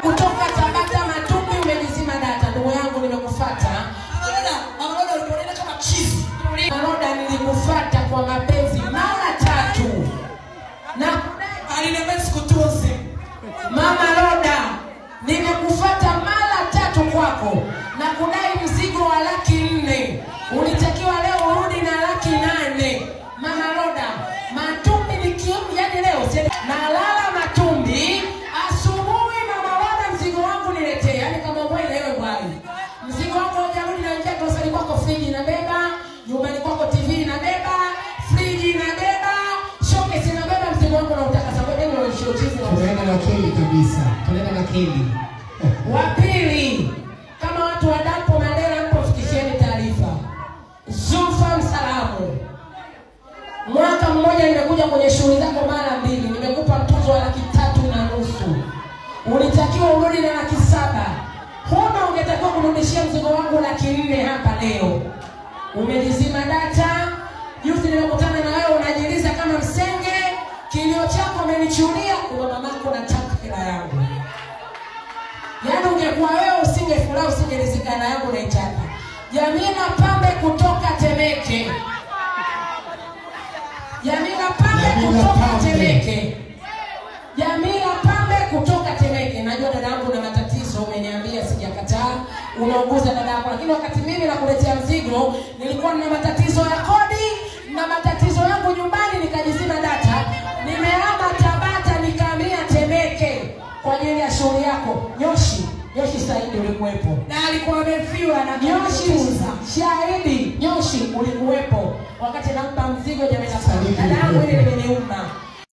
kutoka Tabata Matumbi umejizima data. Ndugu yangu nimekufuata. Mama Roda uliponena kama chizi. Mama Roda nilikufuata kwa mapenzi mara 3. Na aliniambia sikutunze. Mama Roda nimekufuata mara 3 kwako na kudai mzigo wa 400,000. Ulitakiwa leo urudi na 800,000. Mama Roda, Matumbi yani leo nalala Matumbi, asubuhi Mama Roda mzigo wangu niletee. Yani kama wewe wewe bwana. Mzigo wangu hujarudi na njia tosali kwako, friji na beba, nyumbani kwako TV na beba, friji na beba, showcase na beba, mzigo wangu na utakasa kwa nini unashiochizi na tunaenda na Keli kabisa. Tunaenda na Keli. Wa pili, kama watu wa Dampo Mandela mpo fikisheni taarifa. Zulfa Msalamu. Mwaka mmoja nimekuja kwenye shughuli zako mara 2. Nimekupa mtuzo wa 3.5. Ulitakiwa urudi na 700,000. Huna ungetakiwa kurudishia mzigo wangu 400,000 hapa leo. Umejizima data. Juzi nimekutana na wewe unajiliza kama msenge. Kilio chako umenichulia kwa mamako na taka hela yangu. Yaani ungekuwa wewe usingefurahi usingerizikana yangu na itaka. Jamila Pambe kutoka Temeke. Jamila Pambe kutoka Temeke. Jamila Pambe kutoka Temeke. Najua dada yangu na matatizo, umeniambia sijakataa. Unauguza dada yako, lakini wakati mimi nakuletea mzigo nilikuwa na matatizo ya kodi na matatizo yangu nyumbani, nikajizima data. Nimehama Tabata nikahamia Temeke kwa ajili ya shughuli yako. Nyoshi Saidi ulikuwepo. Na alikuwa amefiwa na Nyoshi Shahidi. Nyoshi ulikuwepo wakati nampa mzigo Jamila Pambe. Dada yangu ile nimeniuma.